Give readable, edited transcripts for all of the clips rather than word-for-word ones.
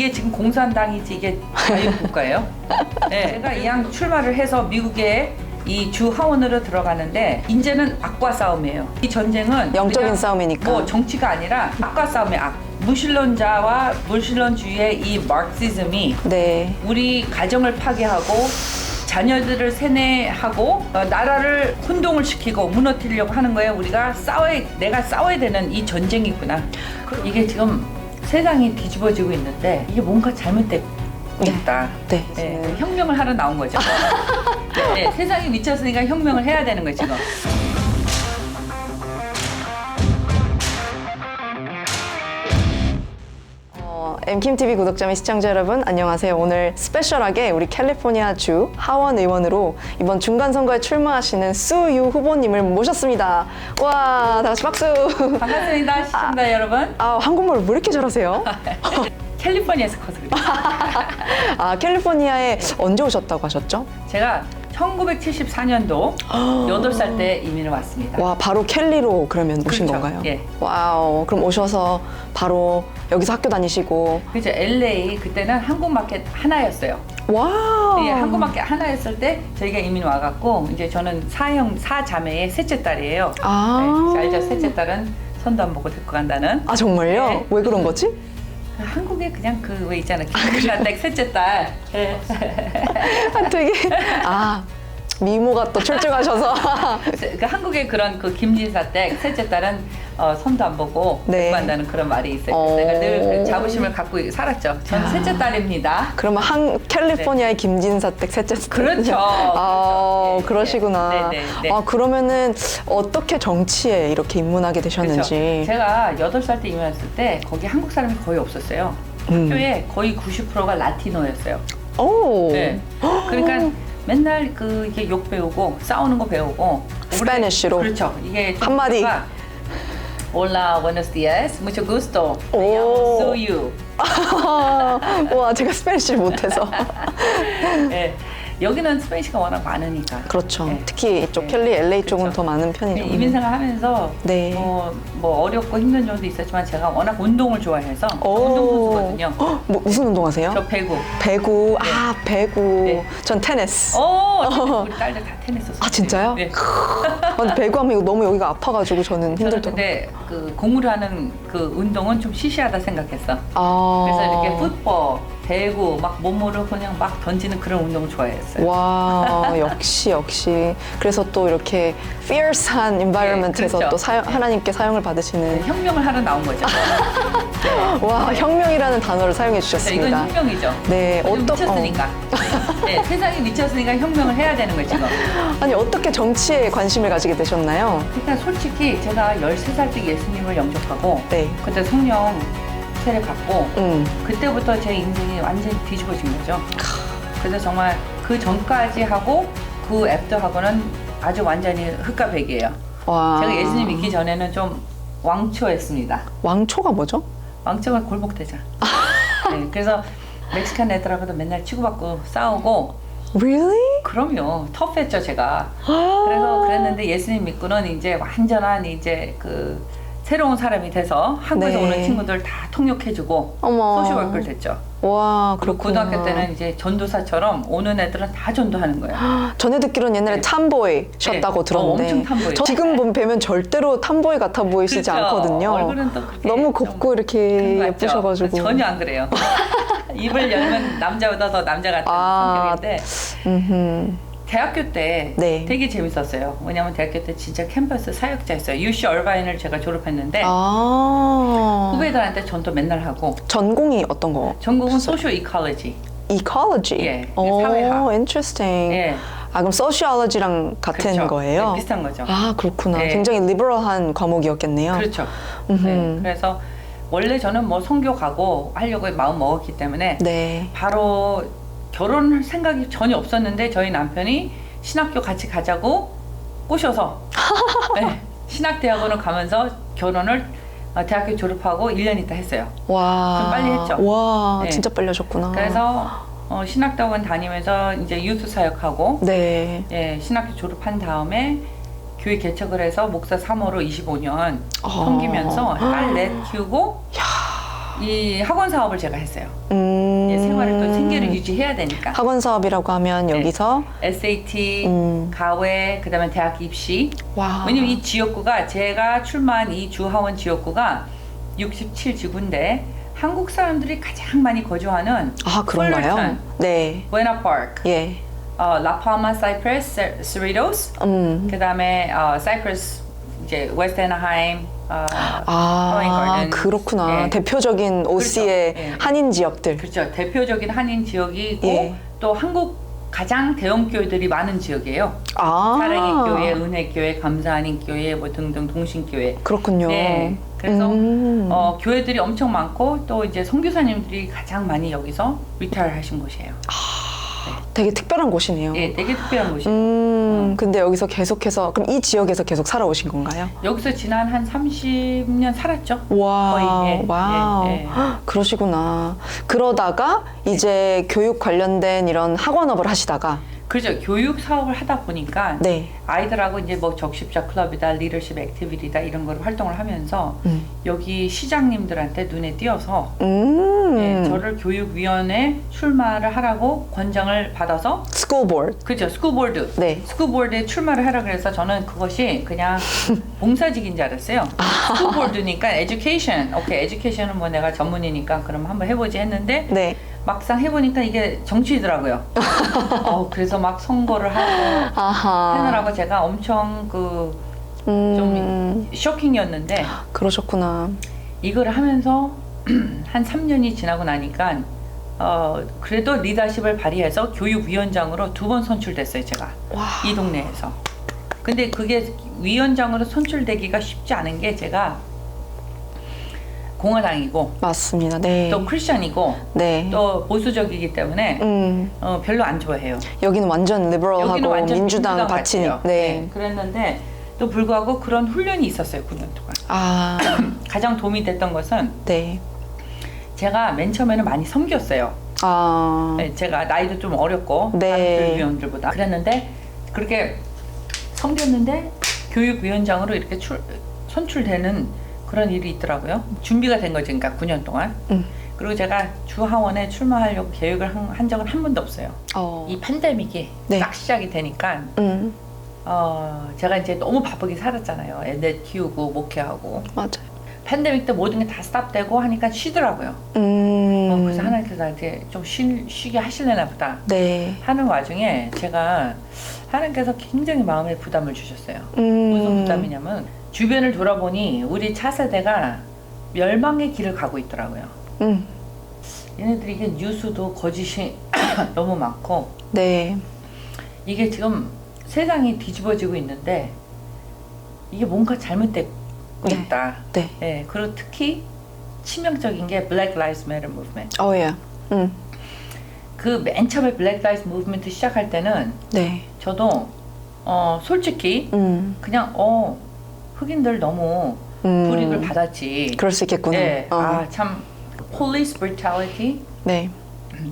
이게 지금 공산당이지 이게 자유국가예요? 네, 제가 이왕 출마를 해서 미국에 이 주 하원으로 들어가는데 이제는 악과 싸움이에요. 이 전쟁은 영적인 그냥 싸움이니까. 뭐 정치가 아니라 악과 싸움의 악. 무신론자와 무신론주의의 이 마르크시즘이 네. 우리 가정을 파괴하고 자녀들을 세뇌하고 나라를 혼동을 시키고 무너뜨리려고 하는 거예요. 내가 싸워야 되는 이 전쟁이구나. 이게 지금 세상이 뒤집어지고 있는데 이게 뭔가 잘못되고 있다. 네. 네, 혁명을 하러 나온 거죠. 네, 세상이 미쳤으니까 혁명을 해야 되는 거예요, 지금. 엠킴TV 구독자 및 시청자 여러분 안녕하세요. 오늘 스페셜하게 우리 캘리포니아 주 하원 의원으로 이번 중간선거에 출마하시는 수유 후보님을 모셨습니다. 와, 다 같이 박수. 반갑습니다, 시청자 여러분. 한국말 왜 이렇게 잘하세요? 캘리포니아에서 커서 그래요. 캘리포니아에 언제 오셨다고 하셨죠? 제가 1974년도 8살 때 이민을 왔습니다. 와, 바로 캘리로 그러면 오신 그렇죠. 건가요? 예. 와우, 그럼 오셔서 바로 여기서 학교 다니시고. 그죠. LA 그때는 한국 마켓 하나였어요. 와우. 예, 한국 마켓 하나였을 때 저희가 이민 와갖고 이제 저는 사자매의 셋째 딸이에요. 네, 알죠. 셋째 딸은 손도 안 보고 데리고 간다는. 정말요? 네. 왜 그런 거지? 한국에 그냥 그 왜 있잖아. 김사댁 셋째 딸. 예. 되게 미모가 또 출중하셔서. 그 한국의 그런 그 김진사댁 셋째 딸은 손도 안 보고 네. 데리고 간다는 그런 말이 있어요. 그래서 내가 늘 그 자부심을 갖고 살았죠. 저는 셋째 딸입니다. 그러면 캘리포니아의 김진사댁 셋째 딸. 그렇죠. 그렇죠. 그러시구나. 네, 네, 네. 그러면은 어떻게 정치에 이렇게 입문하게 되셨는지. 그렇죠. 제가 8살 때 이민 왔을 때 거기 한국 사람이 거의 없었어요. 학교에 거의 90%가 라티노였어요. 오. 네. 그러니까 맨날 이게 욕 배우고 싸우는 거 배우고 스페니쉬로. 그렇죠. 이게 한마디. Hola, buenos días, mucho gusto. 오. Me llamo Suyu. 와, 제가 스페니쉬를 못해서. 네. 여기는 스페니쉬가 워낙 많으니까. 그렇죠. 네. 특히 이쪽 네. 캘리, LA 쪽은 그렇죠. 더 많은 편이죠. 이민생활 하면서 네. 뭐 어렵고 힘든 점도 있었지만 제가 워낙 운동을 좋아해서 운동 선수거든요. 뭐 무슨 운동 하세요? 저 배구. 배구. 네. 배구. 네. 전 테니스. 우리 딸들 다 테니스 쳤어요. 진짜요? 네. 배구하면 이거 너무 여기가 아파가지고 저는 저는 힘들더라고요. 근데 그 공으로 하는 그 운동은 좀 시시하다 생각했어. 아. 그래서 이렇게 풋볼, 배구, 막 몸으로 그냥 막 던지는 그런 운동을 좋아했어요. 와, 역시. 그래서 또 이렇게 fierce한 environment에서 그렇죠. 또 하나님께 사용을 받으시는. 혁명을 하러 나온 거죠. 와, 혁명이라는 단어를 사용해 이건 주셨습니다. 혁명이죠. 네, 미쳤으니까. 네, 세상이 미쳤으니까 혁명을 해야 되는 거죠. 지금. 아니, 어떻게 정치에 관심을 가지게 되셨나요? 일단 솔직히 제가 13살 때 예수님을 영접하고 네. 그때 성령 세례 받고 음. 그때부터 제 인생이 완전히 뒤집어진 거죠. 그래서 정말 그 전까지 하고 그 애프터하고는 아주 완전히 흑과 백이에요. 와. 제가 예수님 믿기 전에는 좀 왕초했습니다. 왕초가 뭐죠? 왕초가 골목대장. 네, 그래서 멕시칸 애들하고도 맨날 치고받고 싸우고. Really? 그럼요. 터프했죠, 제가. 그래서 그랬는데 예수님 믿고는 이제 완전한 이제 그 새로운 사람이 돼서 한국에서 네. 오는 친구들 다 통역해주고 어머. 소시월커를 됐죠. 와, 그리고 그렇구나. 고등학교 때는 이제 전도사처럼 오는 애들은 다 전도하는 거예요. 전에 듣기로는 옛날에 네. 탐보이셨다고 네. 들었는데 엄청 탐보이. 저 지금 뵈면 절대로 탐보이 같아 보이시지 그렇죠. 않거든요. 얼굴은 또 그렇게 너무 좀 곱고 이렇게 그런 거 같죠? 예쁘셔가지고. 전혀 안 그래요. 입을 열면 남자보다 더 남자 같은 성격인데 음흠. 대학교 때 네. 되게 재밌었어요. 왜냐면 대학교 때 진짜 캠퍼스 사역자였어요. UC 얼바인을 제가 졸업했는데 후배들한테 전도 맨날 하고 전공이 어떤 거? 전공은 소셜 이컬러지. Ecology. 예, 사회학. interesting. 예. 그럼 sociology랑 같은 그렇죠. 거예요? 네, 비슷한 거죠. 그렇구나. 네. 굉장히 리버럴한 과목이었겠네요. 그렇죠. 음흠. 네, 그래서 원래 저는 뭐 선교 가고 하려고 마음 먹었기 때문에 네. 바로 결혼할 생각이 전혀 없었는데 저희 남편이 신학교 같이 가자고 꼬셔서 네, 신학대학원을 가면서 결혼을 대학교 졸업하고 1년 있다 했어요. 와. 좀 빨리 했죠. 와, 네. 진짜 빨리 하셨구나. 그래서 신학대학원 다니면서 이제 유스 사역하고 네. 예, 신학교 졸업한 다음에 교회 개척을 해서 목사 3호로 25년 섬기면서 딸 넷 키우고 이 학원 사업을 제가 했어요. 음. 예, 생활을 또 생계를 유지해야 되니까. 학원 사업이라고 하면 네. 여기서 SAT, 음. 가외, 그다음에 대학 입시. 와. 왜냐면 이 지역구가 제가 출마한 이 주하원 지역구가 67지구인데 한국 사람들이 가장 많이 거주하는 아, 그런가요? 풀lerton, 네. 부에나 파크, 예. 라파마, 사이프러스, 세리도스, 그다음에 사이프러스 이제 웨스트 애나하임, 하와이 아, 가든. 그렇구나. 예. 대표적인 OC의 그렇죠. 예. 한인 지역들. 그렇죠. 대표적인 한인 지역이고 예. 또 한국 가장 대형 교회들이 많은 지역이에요. 아. 사랑의 교회, 은혜 교회, 감사하는 교회, 뭐 등등 동신 교회. 그렇군요. 네. 그래서 교회들이 엄청 많고 또 이제 선교사님들이 가장 많이 여기서 리타일 하신 곳이에요. 되게 특별한 곳이네요. 네, 되게 특별한 곳이에요. 근데 여기서 계속해서 그럼 이 지역에서 계속 살아오신 건가요? 여기서 지난 한 30년 살았죠. 와, 거의, 예, 와우. 예, 예. 헉, 그러시구나. 그러다가 이제 교육 관련된 이런 학원업을 하시다가 그렇죠. 교육 사업을 하다 보니까 네. 아이들하고 이제 뭐 적십자 클럽이다, 리더십 액티비티다 이런 걸 활동을 하면서 여기 시장님들한테 눈에 띄어서 예, 저를 교육위원회 출마를 하라고 권장을 받아서 스쿨보드. 그죠. 스쿨보드. 네. 스쿨보드에 출마를 하라 그래서 저는 그것이 그냥 봉사직인 줄 알았어요. 스쿨보드니까 에듀케이션. 오케이, 에듀케이션은 뭐 내가 전문이니까 그럼 한번 해보지 했는데 네. 막상 해보니까 이게 정치더라고요. 그래서 막 선거를 하고 아하. 하느라고 제가 엄청 좀 쇼킹이었는데 그러셨구나. 이걸 하면서 한 3년이 지나고 나니까 그래도 리더십을 발휘해서 교육위원장으로 2번 선출됐어요, 제가. 와. 이 동네에서. 근데 그게 위원장으로 선출되기가 쉽지 않은 게 제가 공화당이고 맞습니다. 네. 또 크리스천이고 네. 또 보수적이기 때문에 별로 안 좋아해요. 여기는 완전 여기는 리버럴하고 완전 민주당 받치니. 같아요. 네. 그랬는데 또 불구하고 그런 훈련이 있었어요, 9년 동안. 아. 가장 도움이 됐던 것은 네. 제가 맨 처음에는 많이 섬겼어요. 아. 네, 제가 나이도 좀 어렸고 네. 다른 교육위원들보다 그랬는데 그렇게 섬겼는데 교육위원장으로 이렇게 선출되는 그런 일이 있더라고요. 준비가 된 거지, 그러니까 9년 동안. 그리고 제가 주하원에 출마하려고 계획을 한 적은 한 번도 없어요. 이 팬데믹이 네. 딱 시작이 되니까 제가 이제 너무 바쁘게 살았잖아요. 애들 키우고 목회하고. 맞아요. 팬데믹 때 모든 게 다 스탑되고 하니까 쉬더라고요. 그래서 하나님께서 나한테 좀 쉬게 하실래나 보다 네. 하는 와중에 제가 하나님께서 굉장히 마음에 부담을 주셨어요. 무슨 부담이냐면 주변을 돌아보니 우리 차세대가 멸망의 길을 가고 있더라고요. 얘네들이 이게 뉴스도 거짓이 너무 많고 네. 이게 지금 세상이 뒤집어지고 있는데 이게 뭔가 잘못되고 있다. 네. 네, 그리고 특히 치명적인 게 Black Lives Matter Movement. 예. 그 맨 처음에 Black Lives Movement 시작할 때는 네. 저도 솔직히 그냥 흑인들 너무 불이익을 받았지. 그럴 수 있겠구나. 네, 참 police brutality. 네.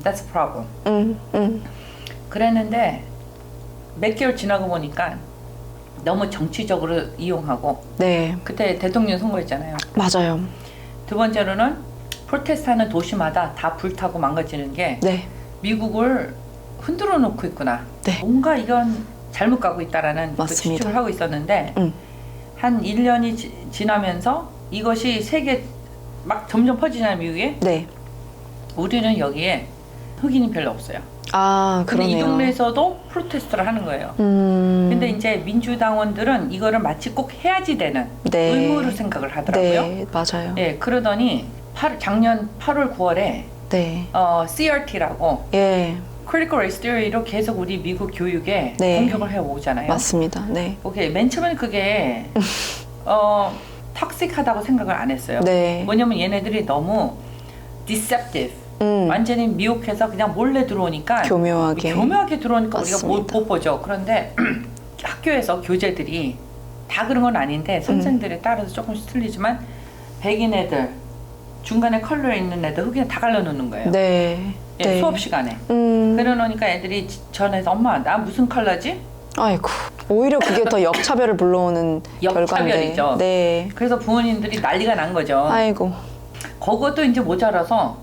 That's a problem. 그랬는데 몇 개월 지나고 보니까 너무 정치적으로 이용하고 네. 그때 대통령 선거였잖아요. 맞아요. 두 번째로는 프로테스트하는 도시마다 다 불타고 망가지는 게 네. 미국을 흔들어 놓고 있구나. 네. 뭔가 이건 잘못 가고 있다라는 그 맞습니다. 추측을 하고 있었는데 한 1년이 지나면서 이것이 세계 막 점점 퍼지잖아요, 미국에. 네. 우리는 여기에 흑인이 별로 없어요. 아, 근데 그러네요. 이 동네에서도 프로테스트를 하는 거예요. 근데 이제 민주당원들은 이거를 마치 꼭 해야지 되는 네. 의무로 생각을 하더라고요. 네, 맞아요. 예, 그러더니 작년 8월 9월에 네. CRT라고 예, Critical Race Theory로 계속 우리 미국 교육에 네. 공격을 해오잖아요. 맞습니다. 네. 오케이, 맨 처음에는 그게 톡식하다고 생각을 안 했어요. 네. 뭐냐면 얘네들이 너무 deceptive, 완전히 미혹해서 그냥 몰래 들어오니까 교묘하게 들어오니까 우리가 못 보죠. 그런데 학교에서 교재들이 다 그런 건 아닌데 선생들에 따라서 조금씩 틀리지만 백인 애들, 중간에 컬러 있는 애들, 흑인 다 갈라놓는 거예요. 네. 예, 네. 수업 시간에. 그러놓으니까 애들이 전에서 엄마 나 무슨 컬러지? 아이고, 오히려 그게 더 역차별을 불러오는 결과인데. 역차별이죠. 네. 그래서 부모님들이 난리가 난 거죠. 아이고. 그것도 이제 모자라서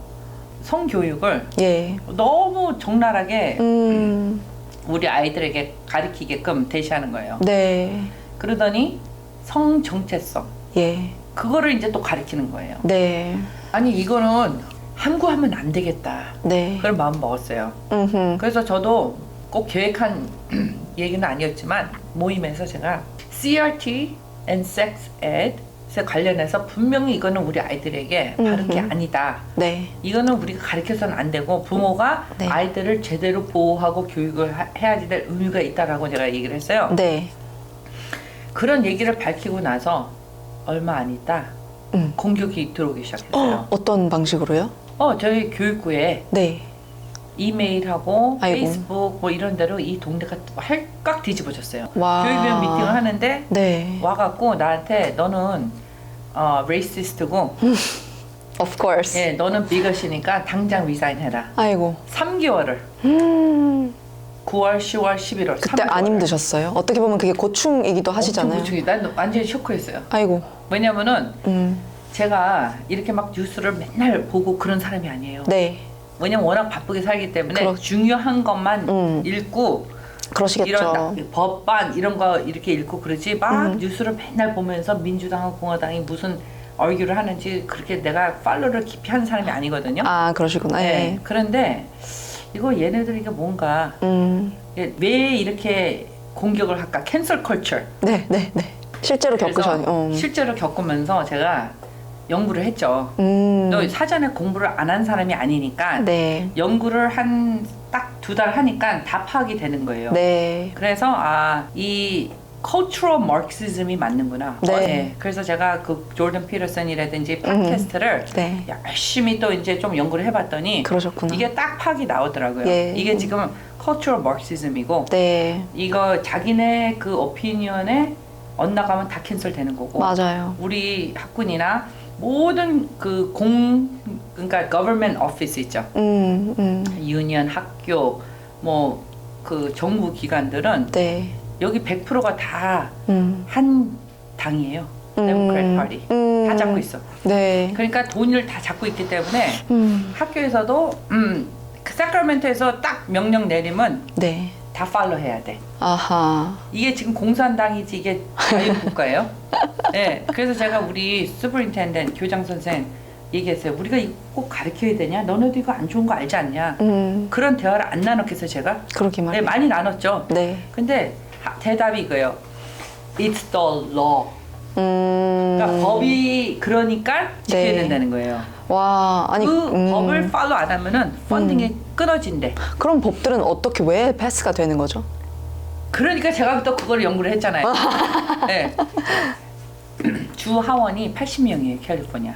성교육을 예. 너무 적나라하게 음. 우리 아이들에게 가르치게끔 대시하는 거예요. 네. 그러더니 성 정체성 예. 그거를 이제 또 가르치는 거예요. 네. 아니 이거는 함구하면 안 되겠다. 네. 그런 마음 먹었어요. 음흠. 그래서 저도 꼭 계획한 얘기는 아니었지만 모임에서 제가 CRT and Sex Ed 관련해서 분명히 이거는 우리 아이들에게 바른 게 아니다. 네. 이거는 우리가 가르쳐서는 안 되고 부모가 네. 아이들을 제대로 보호하고 교육을 해야지 될 의무가 있다라고 제가 얘기를 했어요. 네. 그런 얘기를 밝히고 나서 얼마 안 있다 공격이 들어오기 시작했어요. 어떤 방식으로요? 저희 교육부에 네. 이메일하고 아이고. 페이스북 뭐 이런 데로 이 동네가 할깍 뒤집어졌어요. 와. 교육위원 미팅을 하는데 네. 와갖고 나한테 너는 레이시스트고 Of course. 예, 너는 비것이니까 당장 리자인해라. 아이고. 3개월을 9월, 10월, 11월 그때 안 힘드셨어요? 어떻게 보면 그게 고충이기도 하시잖아요. 난 완전히 쇼크했어요. 아이고. 왜냐면은 제가 이렇게 막 뉴스를 맨날 보고 그런 사람이 아니에요. 네. 왜냐면 워낙 바쁘게 살기 때문에 그렇- 중요한 것만 읽고 그러시겠죠. 이런 법안 이런 거 이렇게 읽고 그러지 막 뉴스를 맨날 보면서 민주당과 공화당이 무슨 얼규를 하는지 그렇게 내가 팔로우를 깊이 하는 사람이 아니거든요. 아, 그러시구나. 네. 네. 그런데 이거 얘네들 이게 뭔가 왜 이렇게 공격을 할까? 캔슬 컬처. 네, 네, 네. 실제로 겪으셨. 실제로 겪으면서 제가 연구를 했죠. 또 사전에 공부를 안 한 사람이 아니니까 네. 연구를 한 딱 2달 하니까 다 파악이 되는 거예요. 네. 그래서 이 cultural marxism이 맞는구나. 네. 그래서 제가 그 조던 피터슨이라든지 팟캐스트를 네. 열심히 또 이제 좀 연구를 해봤더니 그러셨구나. 이게 딱 파악이 나오더라고요. 예. 이게 지금 cultural marxism이고 네. 이거 자기네 그 오피니언에 엇나가면 다 캔슬 되는 거고 맞아요. 우리 학군이나 모든 그러니까 government office 있죠. 유니언, 학교, 뭐 그 정부 기관들은 네. 여기 100%가 다 한 당이에요. 데모크래트 파티 다 잡고 있어. 네. 그러니까 돈을 다 잡고 있기 때문에 학교에서도 그 사크라멘토에서 딱 명령 내리면 네. 다 팔로 해야 돼. 아하. 이게 지금 공산당이지 이게 자유국가예요. 네, 그래서 제가 우리 슈퍼인텐던트 교장 선생 얘기했어요. 우리가 이거 꼭 가르쳐야 되냐? 너네도 이거 안 좋은 거 알지 않냐? 그런 대화를 안 나눴겠어요, 제가? 그러게 네, 말이에요. 많이 나눴죠. 네. 근데 대답이 이거예요. It's the law. 그러니까 법이 그러니까 지켜야 네. 된다는 거예요. 와, 아니 그 법을 팔로 안 하면은 펀딩이 끊어진대. 그럼 법들은 어떻게 왜 패스가 되는 거죠? 그러니까 제가 또 그걸 연구를 했잖아요. 네. 주 하원이 80명이에요, 캘리포니아.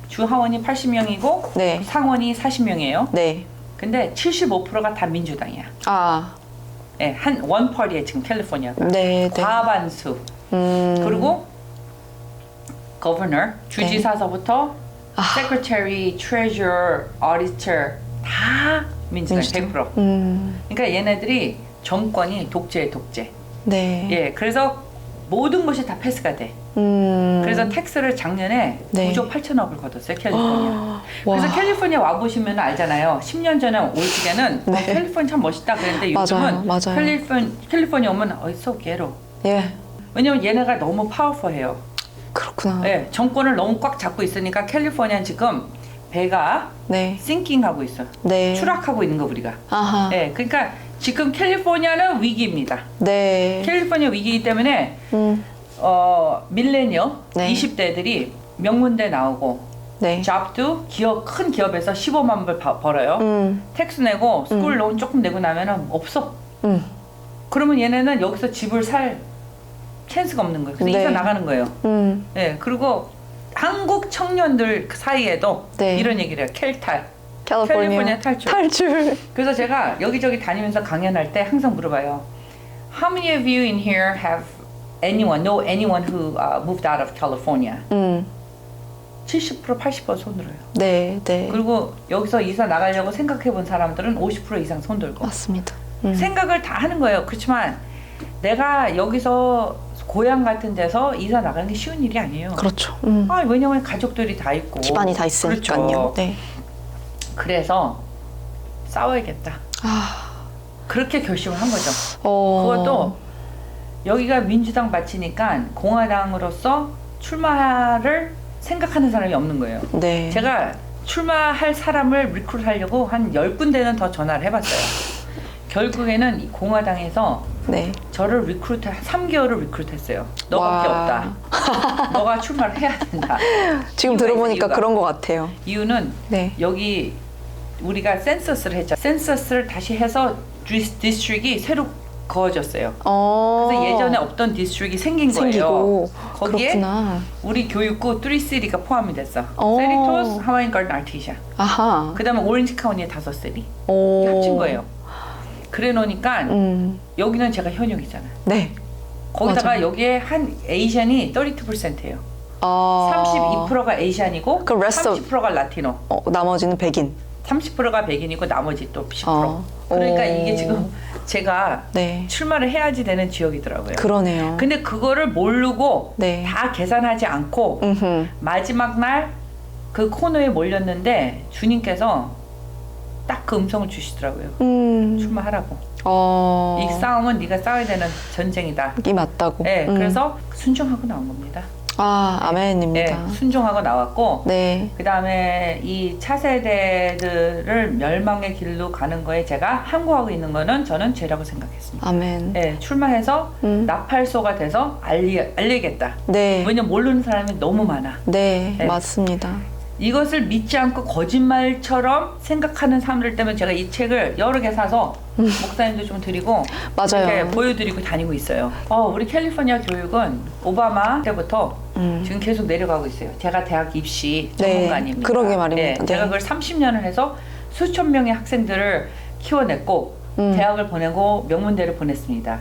주 하원이 80명이고 네. 상원이 40명이에요. 네. 근데 75%가 다 민주당이야. 아. 네, 한 원펄이에 지금 캘리포니아가. 네, 네. 과반수. 그리고 거버너, 주지사서부터 secretary, treasurer, auditor 다 민주당 100%. 그러니까 얘네들이 정권이 독재에 독재. 네. 예, 그래서 모든 것이 다 패스가 돼. 그래서 텍스를 작년에 네. 9조 8천억을 거뒀어요, 캘리포니아. 와. 그래서 캘리포니아 와보시면 알잖아요. 10년 전에 올 적에는 네. 캘리포니아 참 멋있다 그랬는데 맞아요, 요즘은 맞아요. 캘리포니아 오면 so ghetto. 예. 왜냐면 얘네가 너무 파워풀해요. 그렇구나. 예, 정권을 너무 꽉 잡고 있으니까 캘리포니아 지금 배가 네. 싱킹하고 있어. 네. 추락하고 있는 거 우리가. 아하. 예, 그러니까 지금 캘리포니아는 위기입니다. 네. 캘리포니아 위기이기 때문에 밀레니얼 네. 20대들이 명문대 나오고 네. 잡도 큰 기업에서 15만 불 벌어요. 텍스 내고 스쿨 론 조금 내고 나면은 없어. 그러면 얘네는 여기서 집을 살 찬스가 없는 거예요. 그래서 네. 이사 나가는 거예요. 네, 그리고 한국 청년들 사이에도 네. 이런 얘기를 해요. 캘탈. 캘리포니아 탈출. 탈출. 그래서 제가 여기저기 다니면서 강연할 때 항상 물어봐요. How many of you in here have know anyone who moved out of California? 70% 80% 손들어요. 네, 네. 그리고 여기서 이사 나가려고 생각해 본 사람들은 50% 이상 손들고. 맞습니다. 생각을 다 하는 거예요. 그렇지만 내가 여기서 고향 같은 데서 이사 나가는 게 쉬운 일이 아니에요. 그렇죠. 왜냐면 가족들이 다 있고 집안이 다 있으니까요. 그렇죠. 네. 그래서 싸워야겠다. 그렇게 결심을 한 거죠. 그것도 여기가 민주당 밭이니까 공화당으로서 출마를 생각하는 사람이 없는 거예요. 네. 제가 출마할 사람을 리크루트하려고 한 10군데는 더 전화를 해봤어요. 결국에는 이 공화당에서 네. 저를 리크루트 3개월을 리크루트했어요. 너밖에 와. 없다. 너가 출마를 해야 된다. 지금 이유가 들어보니까 있어요, 이유가. 그런 것 같아요. 이유는 네. 여기 우리가 센서스를 했죠. 센서스를 다시 해서 디스트릭이 새로 그어졌어요. 그래서 예전에 없던 디스트릭이 생긴 거예요. 생기고. 거기에 그렇구나. 우리 교육구 3시티가 포함이 됐어. 오. 세리토스, 하와이안 가든, 아티샤. 아하. 그다음에 오렌지 카운티의 5시티 오. 합친 거예요. 그래 놓으니까 여기는 제가 현역이잖아요. 네. 거기다가 맞아요. 여기에 한 에이션이 32%예요. 32%가 에이션이고 그럼 rest of- 30%가 라티노. 나머지는 백인. 30%가 백인이고 나머지 또 10%. 어. 그러니까 오. 이게 지금 제가 네. 출마를 해야지 되는 지역이더라고요. 그러네요. 근데 그거를 모르고 네. 다 계산하지 않고 음흠. 마지막 날 그 코너에 몰렸는데 주님께서 딱 그 음성을 주시더라고요. 출마하라고. 이 싸움은 네가 싸워야 되는 전쟁이다. 이 맞다고. 네, 그래서 순종하고 나온 겁니다. 아멘입니다. 네, 순종하고 나왔고 네. 그 다음에 이 차세대들을 멸망의 길로 가는 거에 제가 항구하고 있는 거는 저는 죄라고 생각했습니다. 아멘. 네, 출마해서 나팔소가 돼서 알리겠다. 네. 왜냐면 모르는 사람이 너무 많아. 네. 네. 맞습니다. 이것을 믿지 않고 거짓말처럼 생각하는 사람들 때문에 제가 이 책을 여러 개 사서 목사님도 좀 드리고 맞아요. 이렇게 보여드리고 다니고 있어요. 우리 캘리포니아 교육은 오바마 때부터 지금 계속 내려가고 있어요. 제가 대학 입시 네, 전문가입니다. 그러게 말입니다. 네. 제가 그걸 30년을 해서 수천 명의 학생들을 키워냈고 대학을 보내고 명문대를 보냈습니다.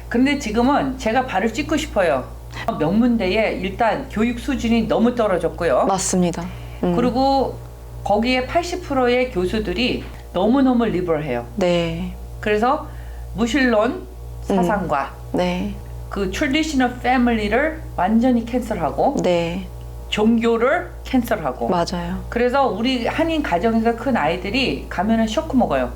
그런데 지금은 제가 발을 찍고 싶어요. 명문대에 일단 교육 수준이 너무 떨어졌고요. 맞습니다. 그리고 거기에 80%의 교수들이 너무너무 리버럴해요. 네. 그래서 무신론 사상과 네. 그 트래디셔널 패밀리를 완전히 캔슬하고 네. 종교를 캔슬하고 맞아요. 그래서 우리 한인 가정에서 큰 아이들이 가면은 쇼크 먹어요.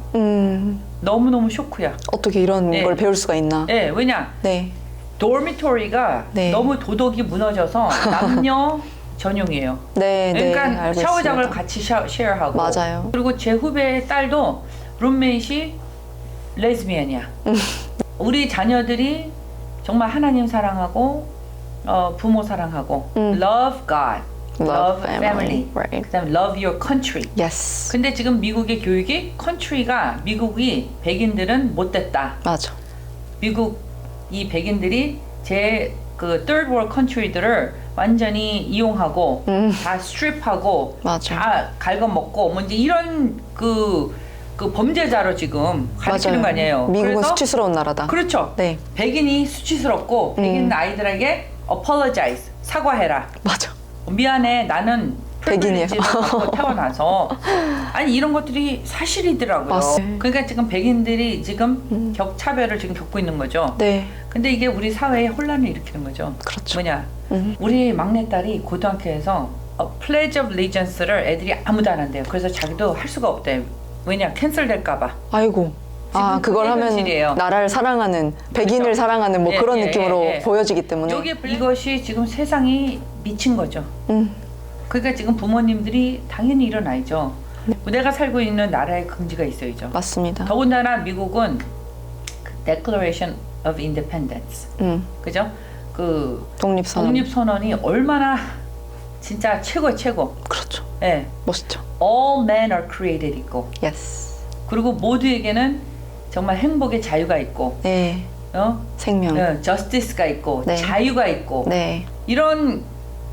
너무너무 쇼크야. 어떻게 이런 네. 걸 배울 수가 있나? 네, 왜냐? 네. 도미토리가 네. 너무 도덕이 무너져서 남녀 전용이에요. 네. 그러니까 네. 알고 샤워장을 있습니다. 같이 쉐어하고 맞아요. 그리고 제 후배의 딸도 룸메이트이 레즈비언이야. 우리 자녀들이 정말 하나님 사랑하고 부모 사랑하고 love God, love family, Right. 그다음에 love your country. Yes. 근데 지금 미국의 교육이 country가 미국이 백인들은 못됐다. 맞아. 미국 이 백인들이 제 그 third world country들을 완전히 이용하고 다 스트립하고 맞아. 다 갉아먹고 뭐 이제 이런 그 범죄자로 지금 가르치는 거 아니에요. 미국은 그래서 수치스러운 나라다. 그렇죠. 네. 백인이 수치스럽고 백인 아이들에게 apologize 사과해라. 맞아. 미안해 나는 백인이에요. privilege를 갖고 태어나서 아니 이런 것들이 사실이더라고요. 맞습니다. 그러니까 지금 백인들이 지금 격차별을 지금 겪고 있는 거죠. 네. 근데 이게 우리 사회에 혼란을 일으키는 거죠. 그렇죠. 뭐냐? 우리 막내딸이 고등학교에서 Pledge of Allegiance를 애들이 아무도 안 한대요. 그래서 자기도 할 수가 없대요. 왜냐? 캔슬될까봐. 아이고. 지금 그걸 그게 하면 현실이에요. 나라를 사랑하는, 백인을 그렇죠. 사랑하는 뭐 예, 그런 예, 느낌으로 예, 예. 보여지기 때문에. 이것이 지금 세상이 미친 거죠. 그러니까 지금 부모님들이 당연히 일어나야죠. 내가 살고 있는 나라에 긍지가 있어야죠. 맞습니다. 더군다나 미국은 Declaration of Independence, 그죠? 그 독립선언. 독립선언이 얼마나 진짜 최고. 그렇죠. 예. 멋있죠. All men are created 있고, Yes. 그리고 모두에게는 정말 행복의 자유가 있고, 네. 생명. justice가 있고, 네. 자유가 있고, 네. 이런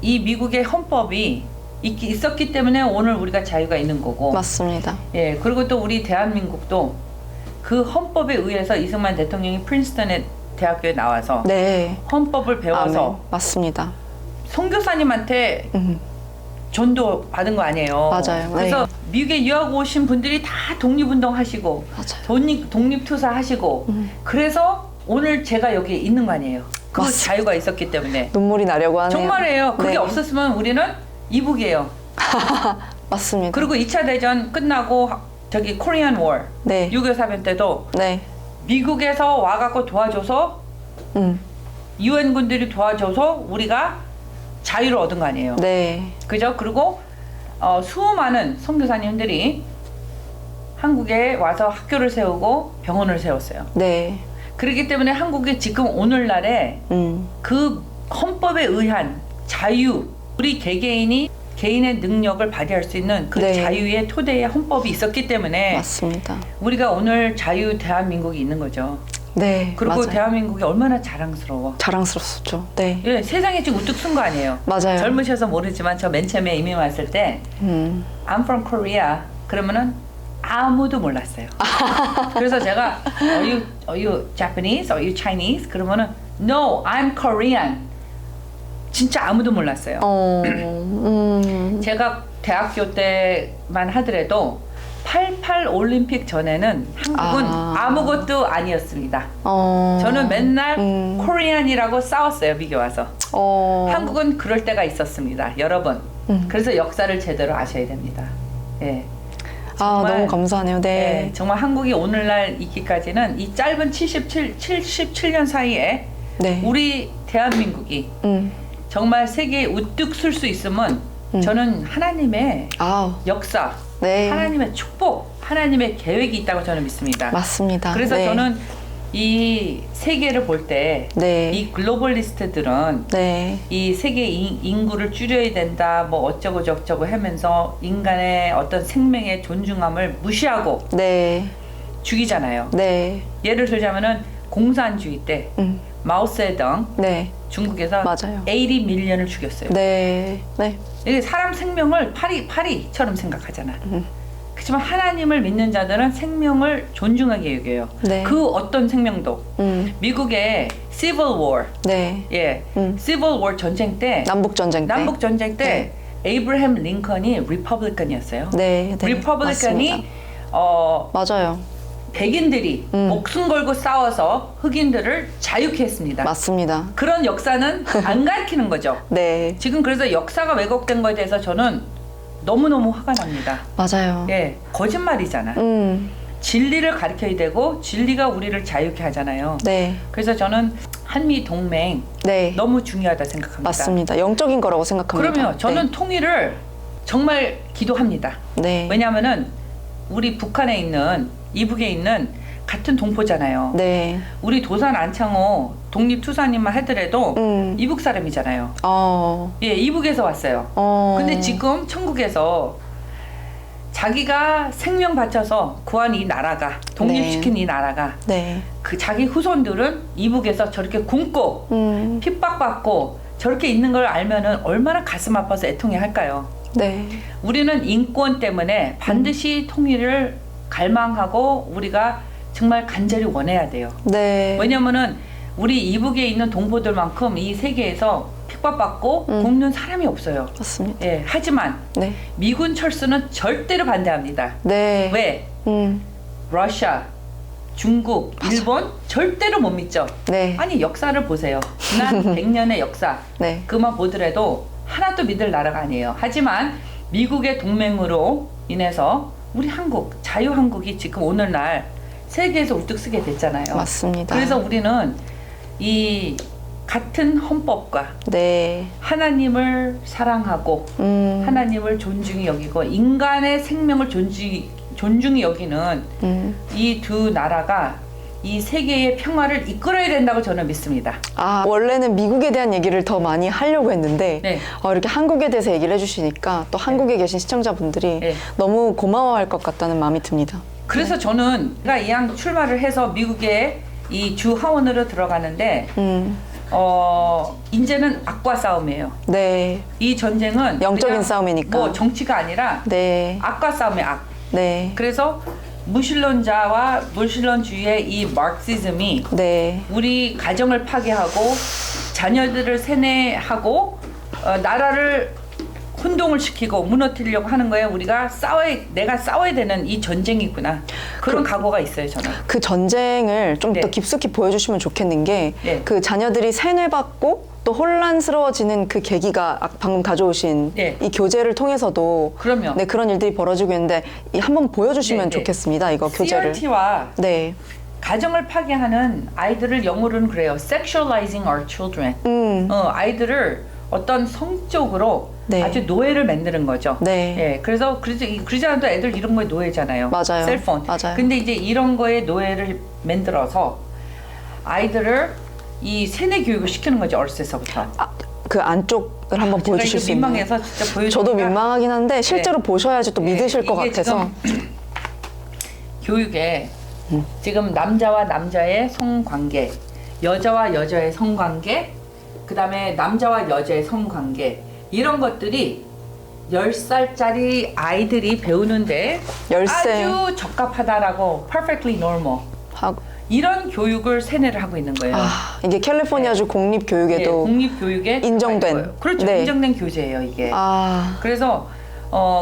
이 미국의 헌법이 있었기 때문에 오늘 우리가 자유가 있는 거고, 맞습니다. 예, 그리고 또 우리 대한민국도 그 헌법에 의해서 이승만 대통령이 프린스턴의 대학교에 나와서 네. 헌법을 배워서 아멘. 맞습니다. 선교사님한테 전도 받은 거 아니에요. 맞아요. 그래서 네. 미국에 유학 오신 분들이 다 독립운동 하시고 맞아요. 독립투사 하시고 그래서 오늘 제가 여기 있는 거 아니에요. 그 맞습니다. 자유가 있었기 때문에. 눈물이 나려고 하네요. 정말이에요. 그게 네. 없었으면 우리는 이북이에요. 맞습니다. 그리고 2차 대전 끝나고 저기 코리안 워 네. 6.25 사변 때도 네. 미국에서 와갖고 도와줘서 유엔 군들이 도와줘서 우리가 자유를 얻은 거 아니에요. 네. 그죠? 그리고 수많은 선교사님들이 한국에 와서 학교를 세우고 병원을 세웠어요. 네. 그렇기 때문에 한국이 지금 오늘날에 그 헌법에 의한 자유, 우리 개개인이 개인의 능력을 발휘할 수 있는 그 네. 자유의 토대의 헌법이 있었기 때문에 맞습니다. 우리가 오늘 자유 대한민국이 있는 거죠. 네. 그리고 맞아요. 대한민국이 얼마나 자랑스러워. 자랑스럽죠. 네. 예, 세상에 지금 우뚝 쓴 거 아니에요. 맞아요. 젊으셔서 모르지만 저 맨 처음에 이민 왔을 때 I'm from Korea 그러면은 아무도 몰랐어요. 그래서 제가 Are you Japanese? Are you Chinese? 그러면은 No, I'm Korean. 진짜 아무도 몰랐어요. 제가 대학교 때만 하더라도 88 올림픽 전에는 한국은 아무것도 아니었습니다. 저는 맨날 코리안이라고 싸웠어요. 미국에 와서. 한국은 그럴 때가 있었습니다. 여러 번. 그래서 역사를 제대로 아셔야 됩니다. 예. 정말, 너무 감사하네요. 네. 예, 정말 한국이 오늘날 있기까지는 이 짧은 77년 사이에 네. 우리 대한민국이 정말 세계에 우뚝 설 수 있으면 저는 하나님의 역사, 네. 하나님의 축복, 하나님의 계획이 있다고 저는 믿습니다. 맞습니다. 그래서 네. 저는 이 세계를 볼 때 이 네. 글로벌리스트들은 네. 이 세계 인구를 줄여야 된다, 뭐 어쩌고 저쩌고 하면서 인간의 어떤 생명의 존중함을 무시하고 네. 죽이잖아요. 네. 예를 들자면은 공산주의 때 마오세덩 네. 중국에서 맞아요. 80 밀리언을 죽였어요. 네. 네. 이게 사람 생명을 파리처럼 생각하잖아. 그렇지만 하나님을 믿는 자들은 생명을 존중하게 여겨요. 네. 그 어떤 생명도. 미국의 Civil War, 네. 예, Civil War 전쟁 때, 남북 전쟁 때. 남북 전쟁 때 에이브라햄 링컨이 리퍼블리컨이었어요. 네. 네. 리퍼블리컨이 맞습니다. 맞아요. 백인들이 목숨 걸고 싸워서 흑인들을 자유케 했습니다. 맞습니다. 그런 역사는 안 가르치는 거죠. 네. 지금 그래서 역사가 왜곡된 거에 대해서 저는 너무너무 화가 납니다. 맞아요. 예, 거짓말이잖아. 진리를 가르쳐야 되고 진리가 우리를 자유케 하잖아요. 네. 그래서 저는 한미 동맹 네. 너무 중요하다 생각합니다. 맞습니다. 영적인 거라고 생각합니다. 그러면 저는 통일을 정말 기도합니다. 네. 왜냐하면은 우리 북한에 있는 이북에 있는 같은 동포잖아요. 네. 우리 도산 안창호 독립투사님만 하더라도 이북 사람이잖아요. 예, 이북에서 왔어요. 근데 지금 천국에서 자기가 생명 바쳐서 구한 이 나라가 독립시킨 이 나라가 네. 그 자기 후손들은 이북에서 저렇게 굶고 핍박받고 저렇게 있는 걸 알면은 얼마나 가슴 아파서 애통해 할까요? 네. 우리는 인권 때문에 반드시 통일을 갈망하고 우리가 정말 간절히 원해야 돼요. 네. 왜냐면은 우리 이북에 있는 동포들만큼 이 세계에서 핍박받고 굶는 사람이 없어요. 맞습니다. 예, 하지만 네. 미군 철수는 절대로 반대합니다. 네. 왜? 러시아, 중국, 일본 절대로 못 믿죠. 네. 아니 역사를 보세요. 지난 100년의 역사 네. 그만 보더라도 하나도 믿을 나라가 아니에요. 하지만 미국의 동맹으로 인해서 우리 한국, 자유한국이 지금 오늘날 세계에서 우뚝 서게 됐잖아요. 맞습니다. 그래서 우리는 이 같은 헌법과 네. 하나님을 사랑하고 하나님을 존중히 여기고 인간의 생명을 존중히 여기는 이 두 나라가 이 세계의 평화를 이끌어야 된다고 저는 믿습니다. 원래는 미국에 대한 얘기를 더 많이 하려고 했는데 네. 이렇게 한국에 대해서 얘기를 해주시니까 또 한국에 계신 시청자분들이 네. 너무 고마워할 것 같다는 마음이 듭니다. 그래서 저는 제가 이왕 출마를 해서 미국에 이 주 하원으로 들어가는데 이제는 악과 싸움이에요. 네. 이 전쟁은 영적인 그냥 싸움이니까. 뭐 정치가 아니라 네. 악과 싸움의 악. 네. 그래서 무신론자와 무신론주의의 이 마르크시즘이 네. 우리 가정을 파괴하고 자녀들을 세뇌하고 나라를 혼동을 시키고 무너뜨리려고 하는 거예요. 우리가 내가 싸워야 되는 이 전쟁이구나. 그런 각오가 있어요, 저는. 그 전쟁을 좀 더 네. 깊숙이 보여주시면 좋겠는 게 네. 그 자녀들이 세뇌받고 또 혼란스러워지는 그 계기가 방금 가져오신 네. 이 교재를 통해서도 그럼요. 네, 그런 일들이 벌어지고 있는데 한번 보여주시면 네, 네. 좋겠습니다. 이거 교재를. CRT와 네. 가정을 파괴하는 아이들을 영어로는 그래요. Sexualizing our children. 아이들을 어떤 성적으로 네. 아주 노예를 만드는 거죠. 네. 예, 그러지 않아도 애들 이런 거에 노예잖아요. 맞아요. 셀폰. 맞아요. 근데 이제 이런 거에 노예를 만들어서 아이들을 이 세뇌 교육을 시키는 거죠. 어렸을 때서부터. 그 안쪽을 한번 제가 보여주실 이거 수 있나요? 민망해서 진짜 보여주니까 저도 민망하긴 한데 실제로 네. 보셔야지 또 믿으실 것 이게 같아서. 지금 교육에 지금 남자와 남자의 성관계, 여자와 여자의 성관계, 그 다음에 남자와 여자의 성관계 이런 것들이 10살짜리 아이들이 배우는데 10세. 아주 적합하다라고 perfectly normal 하고. 이런 교육을 세뇌를 하고 있는 거예요. 아, 이게 캘리포니아주 공립교육에도 공립교육에 인정된. 들어가 있는 거예요. 그렇죠. 네. 인정된 교재예요, 이게. 아, 그래서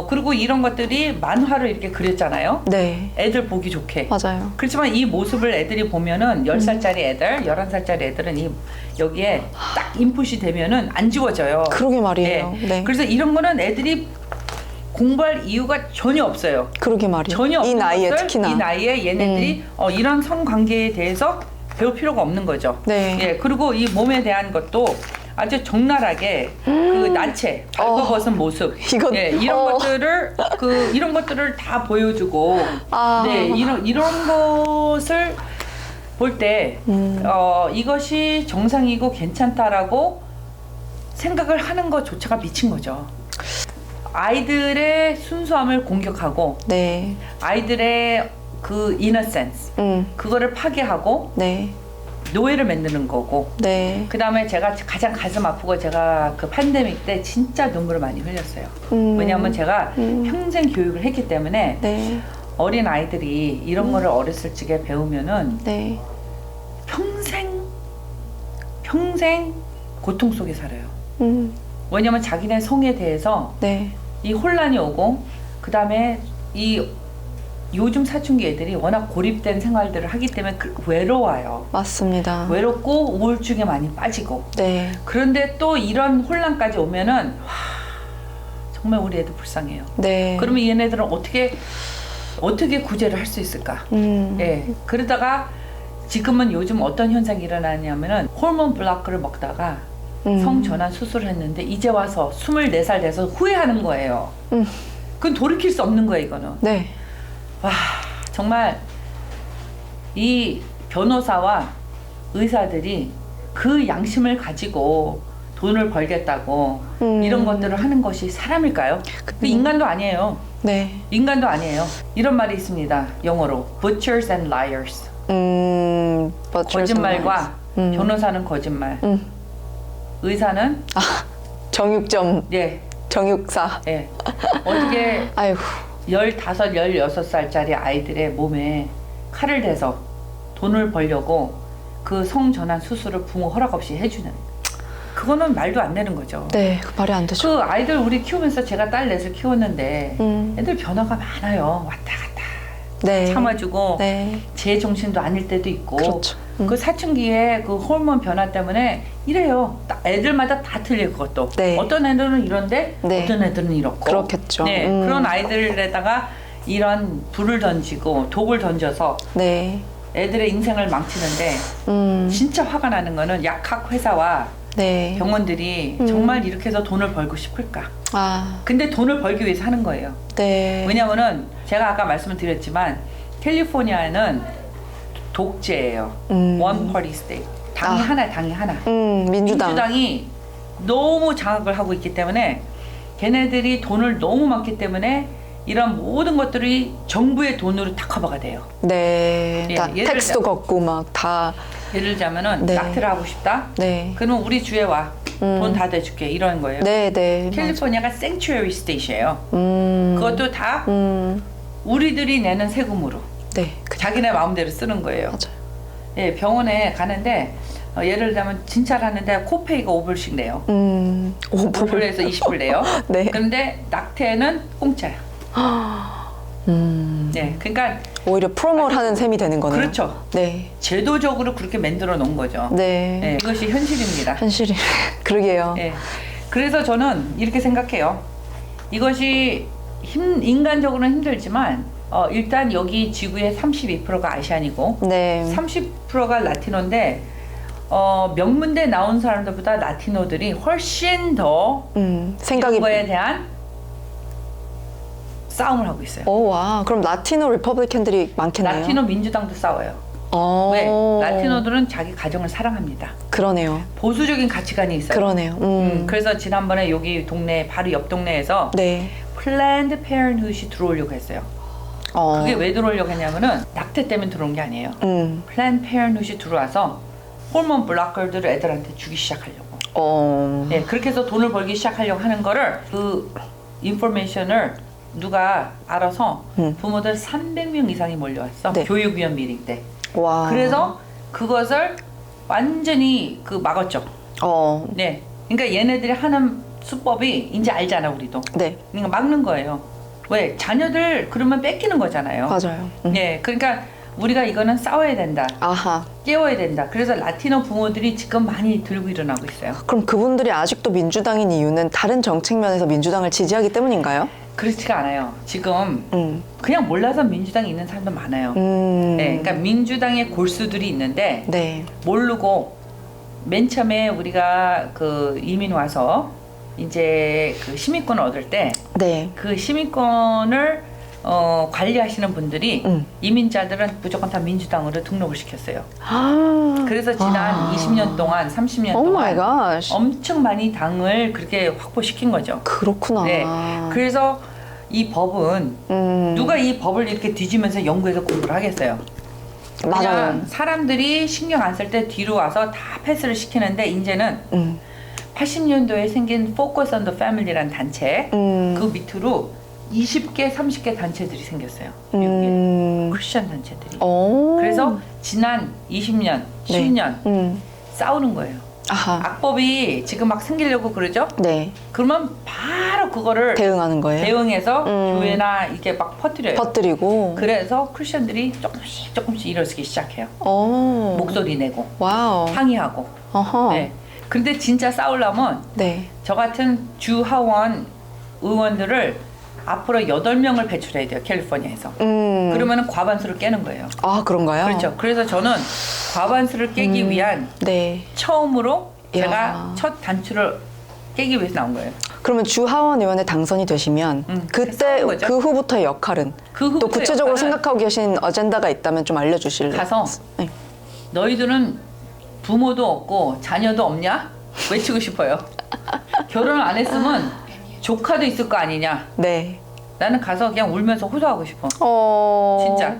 그리고 이런 것들이 만화로 이렇게 그렸잖아요. 네. 애들 보기 좋게. 맞아요. 그렇지만 이 모습을 애들이 보면은 10살짜리 애들, 11살짜리 애들은 여기에 딱 인풋이 되면은 안 지워져요. 그러게 말이에요. 네. 네. 그래서 이런 거는 애들이 공부할 이유가 전혀 없어요. 그러게 말이에요. 전혀 없는 이 나이에 것을 특히나. 이 나이에 얘네들이 이런 성관계에 대해서 배울 필요가 없는 거죠. 네. 예, 그리고 이 몸에 대한 것도 아주 적나라하게 그 나체, 발버벗은 모습, 이거- 예, 이런 것들을 다 보여주고, 아. 네, 이런 것을 볼 때 이것이 정상이고 괜찮다라고 생각을 하는 것조차가 미친 거죠. 아이들의 순수함을 공격하고 네. 아이들의 그 innocence 그거를 파괴하고 네. 노예를 만드는 거고 네. 그 다음에 제가 가장 가슴 아프고 제가 그 팬데믹 때 진짜 눈물을 많이 흘렸어요. 왜냐하면 제가 평생 교육을 했기 때문에 네. 어린 아이들이 이런 거를 어렸을 적에 배우면은 네. 평생 고통 속에 살아요. 음. 왜냐하면 자기네 성에 대해서 네. 이 혼란이 오고 그 다음에 이 요즘 사춘기 애들이 워낙 고립된 생활들을 하기 때문에 외로워요. 맞습니다. 외롭고 우울증에 많이 빠지고 네. 그런데 또 이런 혼란까지 오면은 와, 정말 우리 애들 불쌍해요. 네. 그러면 얘네들은 어떻게 구제를 할 수 있을까? 예. 그러다가 지금은 요즘 어떤 현상이 일어나냐면은 호르몬 블로커를 먹다가 성전환 수술을 했는데 이제 와서 24살 돼서 후회하는 거예요. 그건 돌이킬 수 없는 거예요, 이거는. 네. 와, 정말 이 변호사와 의사들이 그 양심을 가지고 돈을 벌겠다고 이런 것들을 하는 것이 사람일까요? 그 인간도 아니에요. 네. 인간도 아니에요. 이런 말이 있습니다. 영어로 butchers and liars. 거짓말과 변호사는 거짓말. 의사는 정육점 예, 정육사. 예. 어떻게 아이고. 15, 16살짜리 아이들의 몸에 칼을 대서 돈을 벌려고 그 성전환 수술을 부모 허락 없이 해주는 그거는 말도 안 되는 거죠. 네. 그 말이 안 되죠. 그 아이들 우리 키우면서 제가 딸 넷을 키웠는데 애들 변화가 많아요. 왔다 갔다 네. 참아주고 네. 제 정신도 아닐 때도 있고 그렇죠. 그 사춘기에 그 호르몬 변화 때문에 이래요. 애들마다 다 틀려 그것도. 네. 어떤 애들은 이런데 네. 어떤 애들은 이렇고. 그렇겠죠. 네, 그런 아이들에다가 이런 불을 던지고 독을 던져서 네. 애들의 인생을 망치는데 진짜 화가 나는 거는 약학 회사와 네. 병원들이 정말 이렇게 해서 돈을 벌고 싶을까? 아. 근데 돈을 벌기 위해서 하는 거예요. 네. 왜냐면은 제가 아까 말씀을 드렸지만 캘리포니아는 독재예요. One party state. 당이 하나. 민주당. 민주당이 너무 장악을 하고 있기 때문에 걔네들이 돈을 너무 많기 때문에 이런 모든 것들이 정부의 돈으로 다 커버가 돼요. 네. 예, 다 예를 텍스도 들자- 걷고 막 다. 예를 들자면은 네. 낙태를 하고 싶다? 네. 그러면 우리 주에 와. 돈 다 대줄게. 이런 거예요. 네, 네. 캘리포니아가 sanctuary state이에요. 음. 그것도 다 우리들이 내는 세금으로 네. 자기네 마음대로 쓰는 거예요. 맞아요. 예, 병원에 가는데 예를 들면 진짜를 하는데 코페이가 5불씩 내요. 5불에서 20불 내요. 네. 그런데 낙태는 공짜야. 네, 그러니까 오히려 프로모를 하는 셈이 되는 거네요. 그렇죠. 네. 제도적으로 그렇게 만들어 놓은 거죠. 네. 네, 이것이 현실입니다. 현실이 그러게요. 네. 그래서 저는 이렇게 생각해요. 이것이 인간적으로는 힘들지만 일단 여기 지구의 32%가 아시안이고 네. 30%가 라티노인데 명문대 나온 사람들보다 라티노들이 훨씬 더 생각이 이런 거에 대한 싸움을 하고 있어요. 오, 와. 그럼 라티노 리퍼블리캔들이 많겠네요. 라티노 민주당도 싸워요. 왜? 라티노들은 자기 가정을 사랑합니다. 그러네요. 보수적인 가치관이 있어요. 그러네요. 그래서 지난번에 여기 동네 바로 옆 동네에서 네. 플랜드 페어enthood이 들어오려고 했어요. 그게 왜 들어오려고 했냐면은 낙태 때문에 들어온 게 아니에요. 플랜드 페어enthood이 들어와서 호르몬 블로커들을 애들한테 주기 시작하려고. 네, 그렇게 해서 돈을 벌기 시작하려고 하는 거를 그 인포메이션을 누가 알아서 부모들 300명 이상이 몰려왔어. 네. 교육위원 미팅 때. 와. 그래서 그것을 완전히 막았죠. 네. 그러니까 얘네들이 하는 수법이 이제 알잖아, 우리도. 네. 그러니까 막는 거예요. 왜? 자녀들 그러면 뺏기는 거잖아요. 맞아요. 네. 그러니까 우리가 이거는 싸워야 된다. 아하. 깨워야 된다. 그래서 라티노 부모들이 지금 많이 들고 일어나고 있어요. 그럼 그분들이 아직도 민주당인 이유는 다른 정책 면에서 민주당을 지지하기 때문인가요? 그렇지가 않아요. 지금 그냥 몰라서 민주당에 있는 사람도 많아요. 네, 그러니까 민주당의 골수들이 있는데 네. 모르고 맨 처음에 우리가 그 이민 와서 이제 그 시민권을 얻을 때 네. 그 시민권을 관리하시는 분들이 이민자들은 무조건 다 민주당으로 등록을 시켰어요. 그래서 지난 20년 동안, 30년 오 마이 동안 갓. 엄청 많이 당을 그렇게 확보시킨 거죠. 그렇구나. 네. 그래서 이 법은 누가 이 법을 이렇게 뒤지면서 연구해서 공부를 하겠어요. 맞아요. 그냥 사람들이 신경 안 쓸 때 뒤로 와서 다 패스를 시키는데 이제는 80년도에 생긴 Focus on the Family라는 단체 그 밑으로 20개, 30개 단체들이 생겼어요. 미국에. 크리스천 단체들이. 그래서 지난 20년, 10년 싸우는 거예요. 아하. 악법이 지금 막 생기려고 그러죠? 네. 그러면 바로 그거를 대응하는 거예요. 대응해서 교회나 이렇게 막 퍼뜨려요. 퍼뜨리고. 그래서 크리스천들이 조금씩 일어서기 시작해요. 목소리 내고 와우. 항의하고. 어허. 네. 근데 진짜 싸우려면 네. 저 같은 주 하원 의원들을 앞으로 8명을 배출해야 돼요. 캘리포니아에서. 그러면은 과반수를 깨는 거예요. 아, 그런가요? 그렇죠. 그래서 저는 과반수를 깨기 위한 네. 처음으로 이야. 제가 첫 단추를 깨기 위해서 나온 거예요. 그러면 주 하원 의원에 당선이 되시면 그때 싸우는 거죠. 그 후부터의 역할은 그 또 후부터의 구체적으로 역할은 생각하고 계신 어젠다가 있다면 좀 알려주실래요? 가서 네. 너희들은 부모도 없고 자녀도 없냐? 외치고 싶어요. 결혼을 안 했으면 조카도 있을 거 아니냐? 네. 나는 가서 그냥 울면서 호소하고 싶어. 진짜.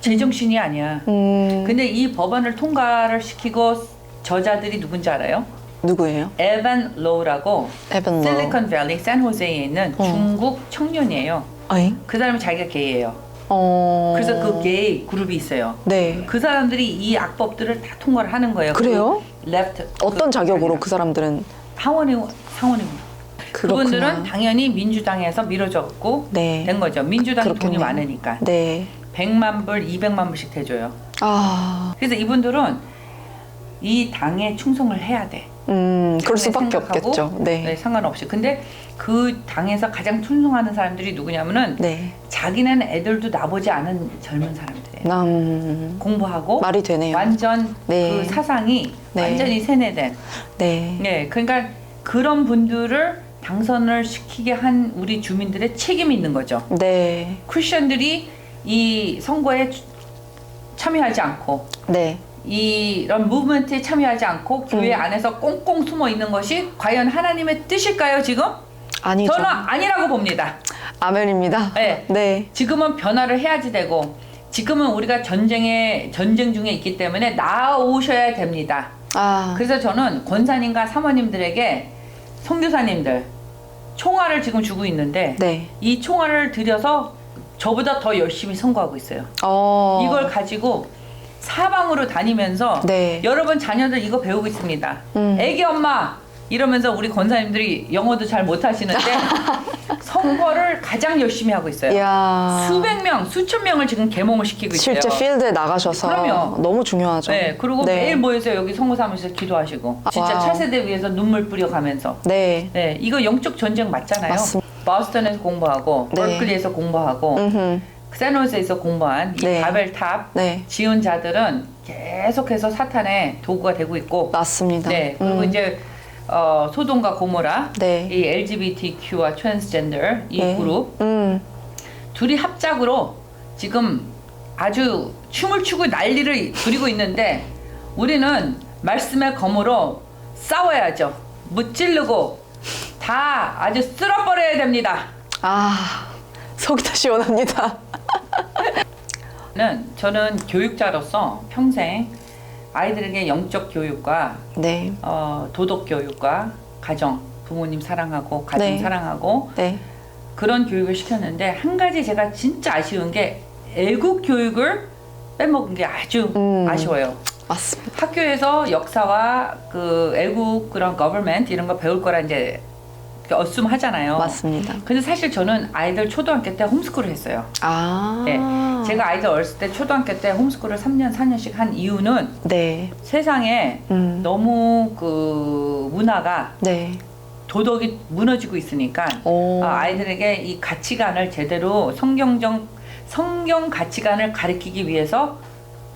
제정신이 아니야. 근데 이 법안을 통과를 시키고 저자들이 누군지 알아요? 누구예요? 에반 로우라고 에반 로우. 실리콘밸리 샌호세에 있는 중국 청년이에요. 어잉? 그 사람이 자기가 게이예요. 그래서 그 게이 그룹이 있어요. 네. 그 사람들이 이 악법들을 다 통과를 하는 거예요. 그래요? 그 레프트. 어떤 자격으로 그 사람들은? 상원의원. 그렇구나. 그분들은 당연히 민주당에서 밀어줬고 네. 된 거죠. 민주당이 돈이 그렇겠네요. 많으니까. 네. 100만 불, 200만 불씩 대줘요. 아. 그래서 이분들은 이 당에 충성을 해야 돼. 그럴 수밖에 생각하고, 없겠죠. 네. 네, 상관없이. 근데 그 당에서 가장 충성하는 사람들이 누구냐면은 네. 자기네는 애들도 나보지 않은 젊은 사람들이에요. 공부하고 말이 되네요. 완전 네. 그 사상이 네. 완전히 세뇌된. 네. 네, 그러니까 그런 분들을 당선을 시키게 한 우리 주민들의 책임이 있는 거죠. 네. 크리스천들이 이 선거에 참여하지 않고 네. 이런 무브먼트에 참여하지 않고 교회 안에서 꽁꽁 숨어 있는 것이 과연 하나님의 뜻일까요, 지금? 아니죠. 저는 아니라고 봅니다. 아멘입니다. 네. 네. 지금은 변화를 해야지 되고, 지금은 우리가 전쟁 중에 있기 때문에 나오셔야 됩니다. 아. 그래서 저는 권사님과 사모님들에게 선교사님들 총알을 지금 주고 있는데 네. 이 총알을 들여서 저보다 더 열심히 선거하고 있어요. 이걸 가지고 사방으로 다니면서 네. 여러 번 자녀들 이거 배우고 있습니다. 애기 엄마 이러면서 우리 권사님들이 영어도 잘 못하시는데 선거를 가장 열심히 하고 있어요. 이야. 수백 명, 수천 명을 지금 계몽을 시키고 있어요. 실제 필드에 나가셔서 그럼요. 너무 중요하죠. 네, 그리고 네. 매일 모여서 여기 선거사무실에서 기도하시고 진짜 와우. 차세대 위해서 눈물 뿌려가면서 네. 네, 이거 영적 전쟁 맞잖아요. 맞습니다. 버스턴에서 공부하고 네. 버클리에서 공부하고 음흠. 샌호세에서 공부한 이 네. 바벨탑 네. 지은 자들은 계속해서 사탄의 도구가 되고 있고 맞습니다. 네, 그리고 이제 소돔과 고모라 네. 이 LGBTQ와 트랜스젠더 이 네. 그룹 둘이 합작으로 지금 아주 춤을 추고 난리를 부리고 있는데 우리는 말씀의 검으로 싸워야죠. 무찌르고 다 아주 쓸어버려야 됩니다. 아, 속이 다 시원합니다. 저는 교육자로서 평생 아이들에게 영적 교육과 네. 도덕 교육과 가정, 부모님 사랑하고 가정 네. 사랑하고 네. 그런 교육을 시켰는데 한 가지 제가 진짜 아쉬운 게 애국 교육을 빼먹은 게 아주 아쉬워요. 맞습니다. 학교에서 역사와 그 애국 그런 거버먼트 이런 거 배울 거라 이제 어쌔하잖아요. 맞습니다. 근데 사실 저는 아이들 초등학교 때 홈스쿨을 했어요. 아. 네. 제가 아이들 어렸을 때 초등학교 때 홈스쿨을 3년, 4년씩 한 이유는 네. 세상에 너무 그 문화가 네. 도덕이 무너지고 있으니까 오. 아이들에게 이 가치관을 제대로 성경 가치관을 가르치기 위해서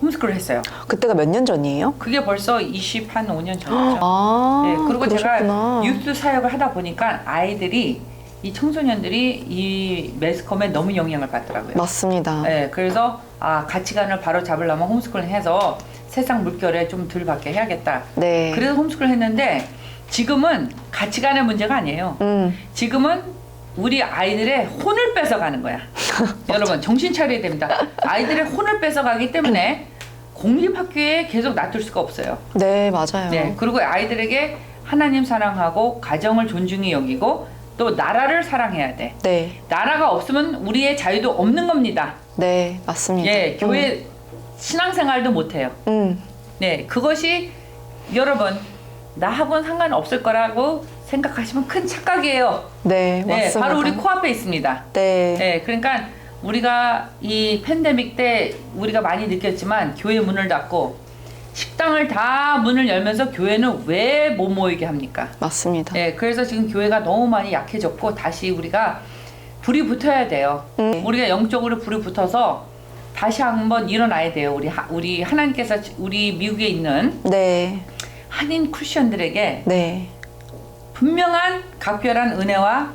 홈스쿨을 했어요. 그때가 몇 년 전이에요? 그게 벌써 5년 전이죠. 아. 네, 그리고 그러셨구나. 제가 유스 사역을 하다 보니까 아이들이 이 청소년들이 이 매스컴에 너무 영향을 받더라고요. 맞습니다. 네, 그래서 가치관을 바로 잡으려면 홈스쿨을 해서 세상 물결에 좀 덜 받게 해야겠다. 네. 그래서 홈스쿨을 했는데 지금은 가치관의 문제가 아니에요. 지금은 우리 아이들의 혼을 뺏어가는 거야. 여러분 정신 차려야 됩니다. 아이들의 혼을 뺏어가기 때문에 공립학교에 계속 놔둘 수가 없어요. 네, 맞아요. 네, 그리고 아이들에게 하나님 사랑하고 가정을 존중히 여기고 또 나라를 사랑해야 돼. 네. 나라가 없으면 우리의 자유도 없는 겁니다. 네, 맞습니다. 예, 교회 신앙생활도 못해요. 네, 그것이 여러분 나하고는 상관없을 거라고 생각하시면 큰 착각이에요. 네, 네, 맞습니다. 바로 우리 코앞에 있습니다. 네. 네, 그러니까 우리가 이 팬데믹 때 우리가 많이 느꼈지만 교회 문을 닫고 식당을 다 문을 열면서 교회는 왜 못 모이게 합니까? 맞습니다. 네, 그래서 지금 교회가 너무 많이 약해졌고 다시 우리가 불이 붙어야 돼요. 우리가 영적으로 불이 붙어서 다시 한번 일어나야 돼요. 우리 하나님께서 우리 미국에 있는 네. 한인 크리스천들에게 네. 분명한 각별한 은혜와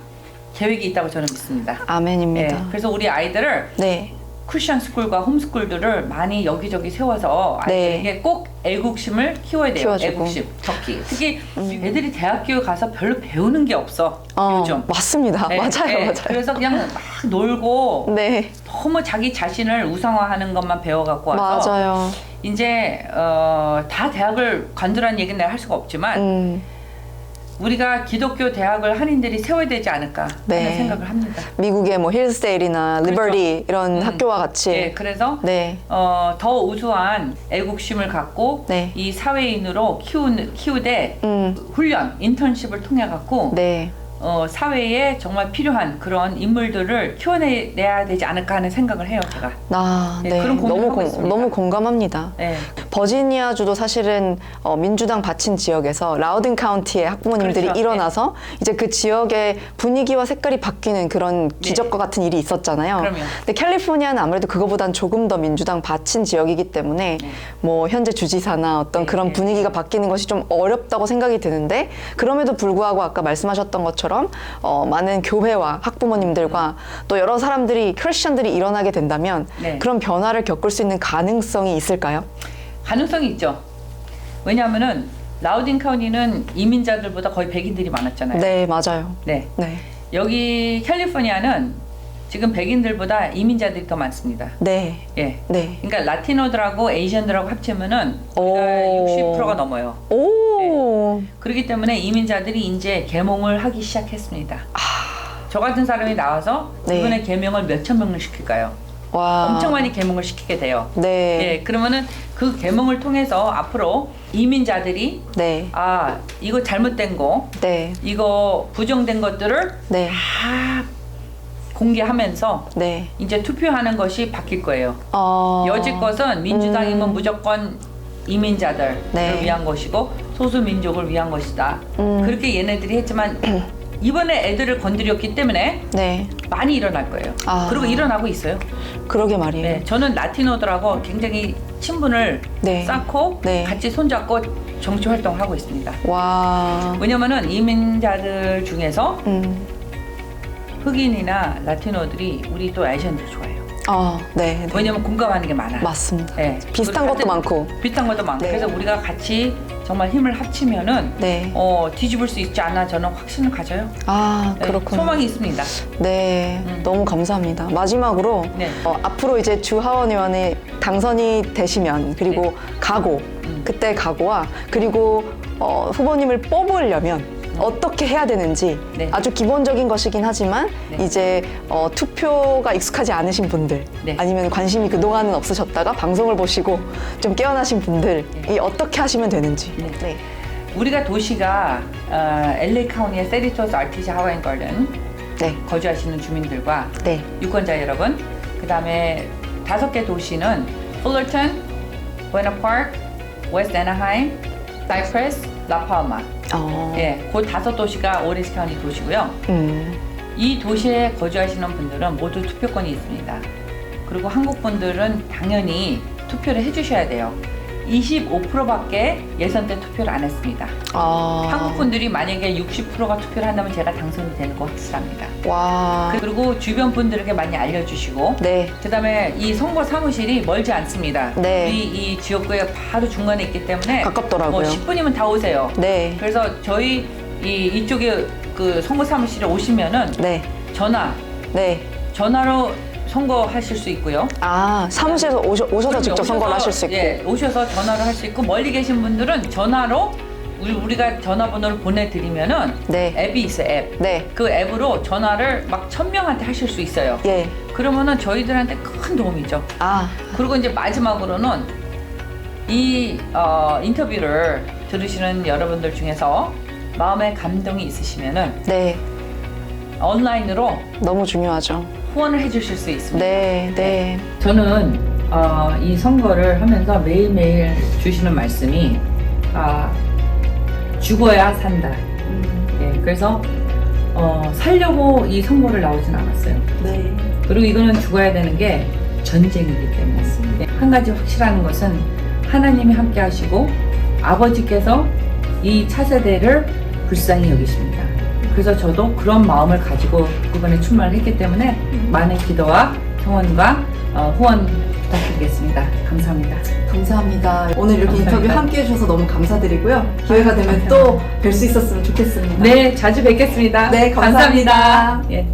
계획이 있다고 저는 믿습니다. 아멘입니다. 네, 그래서 우리 아이들을 네. 쿠션 스쿨과 홈스쿨들을 많이 여기저기 세워서 아이들에게 네. 꼭 애국심을 키워야 돼요. 키워주고. 애국심, 특히 애들이 대학교에 가서 별로 배우는 게 없어 요즘. 맞습니다. 네, 맞아요, 네, 맞아요. 그래서 그냥 막 놀고 네. 너무 자기 자신을 우상화하는 것만 배워갖고 와서 맞아요. 이제 다 대학을 관두라는 얘기는 내가 할 수가 없지만 우리가 기독교 대학을 한인들이 세워야 되지 않을까 하는 네. 생각을 합니다. 미국의 뭐 힐스데일이나 그렇죠. 리버티 이런 학교와 같이. 네, 그래서 네. 더 우수한 애국심을 갖고 네. 이 사회인으로 키우되 훈련, 인턴십을 통해 갖고 네. 사회에 정말 필요한 그런 인물들을 키워내야 되지 않을까 하는 생각을 해요, 제가. 네. 네, 그런 고민을 너무 하고 있습니다. 너무 공감합니다. 네. 버지니아주도 사실은 민주당 받친 지역에서 라우든 카운티의 학부모님들이 그렇죠. 일어나서 이제 그 지역의 분위기와 색깔이 바뀌는 그런 기적과 같은 일이 있었잖아요. 그럼요. 근데 캘리포니아는 아무래도 그거보단 조금 더 민주당 받친 지역이기 때문에 뭐 현재 주지사나 어떤 그런 네. 분위기가 바뀌는 것이 좀 어렵다고 생각이 드는데 그럼에도 불구하고 아까 말씀하셨던 것처럼 많은 교회와 학부모님들과 또 여러 사람들이 크리스천들이 일어나게 된다면 네. 그런 변화를 겪을 수 있는 가능성이 있을까요? 가능성이 있죠. 왜냐하면은 라우딘 카운티는 이민자들보다 거의 백인들이 많았잖아요. 네, 맞아요. 네. 네. 여기 캘리포니아는 지금 백인들보다 이민자들이 더 많습니다. 네. 예. 네. 그러니까 라티노들하고 에이시안들하고 합치면은 오. 우리가 60%가 넘어요. 오. 그렇기 때문에 이민자들이 이제 계몽을 하기 시작했습니다. 저 같은 사람이 나와서 네. 이번에 계명을 몇천 명을 시킬까요? 와. 엄청 많이 계몽을 시키게 돼요. 네. 예, 그러면은 그 계몽을 통해서 앞으로 이민자들이 네. 아 이거 잘못된 거, 네. 이거 부정된 것들을 네. 다 공개하면서 네. 이제 투표하는 것이 바뀔 거예요. 어. 여지껏은 민주당이면 무조건 이민자들을 네. 위한 것이고 소수민족을 위한 것이다. 그렇게 얘네들이 했지만 이번에 애들을 건드렸기 때문에 네. 많이 일어날 거예요. 아. 그리고 일어나고 있어요. 그러게 말이에요. 네, 저는 라티노들하고 굉장히 친분을 네. 쌓고 네. 같이 손잡고 정치 활동을 하고 있습니다. 와. 왜냐면은 이민자들 중에서 음. 흑인이나 라티노들이 우리 또 아시안들 좋아해요. 네. 네. 왜냐면 공감하는 게 많아요. 맞습니다. 네. 비슷한 그리고 것도 많고. 비슷한 것도 많고. 네. 그래서 우리가 같이 정말 힘을 합치면은 네. 뒤집을 수 있지 않나 저는 확신을 가져요. 아, 네, 그렇군요. 소망이 있습니다. 네, 너무 감사합니다. 마지막으로 네. 앞으로 이제 주 하원 의원이 당선이 되시면 그리고 네. 각오, 그때 각오와 그리고 후보님을 뽑으려면 어떻게 해야 되는지 네. 아주 기본적인 것이긴 하지만 네. 이제 투표가 익숙하지 않으신 분들 네. 아니면 관심이 그동안은 없으셨다가 방송을 보시고 좀 깨어나신 분들이 어떻게 하시면 되는지. 네. 네. 우리가 도시가 LA 카운티의 세리토스 RTC 하와이안 가든 네. 거주하시는 주민들과 네. 유권자 여러분, 그 다음에 5개 도시는 풀러턴, 부에나 파크, 웨스트 애나하임, 사이프러스, 라팔마. 예, 그 5도시가 오렌지 카운티 도시고요. 이 도시에 거주하시는 분들은 모두 투표권이 있습니다. 그리고 한국 분들은 당연히 투표를 해주셔야 돼요. 25%밖에 예선 때 투표를 안 했습니다. 한국 분들이 만약에 60%가 투표를 한다면 제가 당선이 되는 거 확실합니다. 와. 그리고 주변 분들에게 많이 알려주시고, 네. 그다음에 이 선거 사무실이 멀지 않습니다. 네. 우리 이 지역구에 바로 중간에 있기 때문에 가깝더라고요. 10분이면 다 오세요. 네. 그래서 저희 이쪽에 그 선거 사무실에 오시면은 네. 전화로 네. 선거하실 수 있고요. 사무실에서 오셔서 직접 선거를 하실 수 있고. 예, 오셔서 전화로 할 수 있고, 멀리 계신 분들은 전화로 우리가 전화번호를 보내드리면은 네. 앱이 있어요. 앱. 네. 그 앱으로 전화를 막 1000명한테 하실 수 있어요. 예. 그러면은 저희들한테 큰 도움이죠. 그리고 이제 마지막으로는 이 인터뷰를 들으시는 여러분들 중에서 마음에 감동이 있으시면은 네. 온라인으로 너무 중요하죠. 후원을 해주실 수 있습니다. 네. 네. 저는 이 선거를 하면서 매일매일 주시는 말씀이 죽어야 산다. 예, 그래서 살려고 이 선거를 나오진 않았어요. 네. 그리고 이거는 죽어야 되는 게 전쟁이기 때문에. 예, 한 가지 확실한 것은 하나님이 함께 하시고 아버지께서 이 차세대를 불쌍히 여기십니다. 그래서 저도 그런 마음을 가지고 이번에 출마를 했기 때문에 많은 기도와 성원과 후원 부탁드리겠습니다. 감사합니다. 감사합니다. 오늘 이렇게 감사합니다. 인터뷰 함께 해주셔서 너무 감사드리고요. 기회가 되면 또 뵐 수 있었으면 좋겠습니다. 네, 자주 뵙겠습니다. 네, 감사합니다. 예.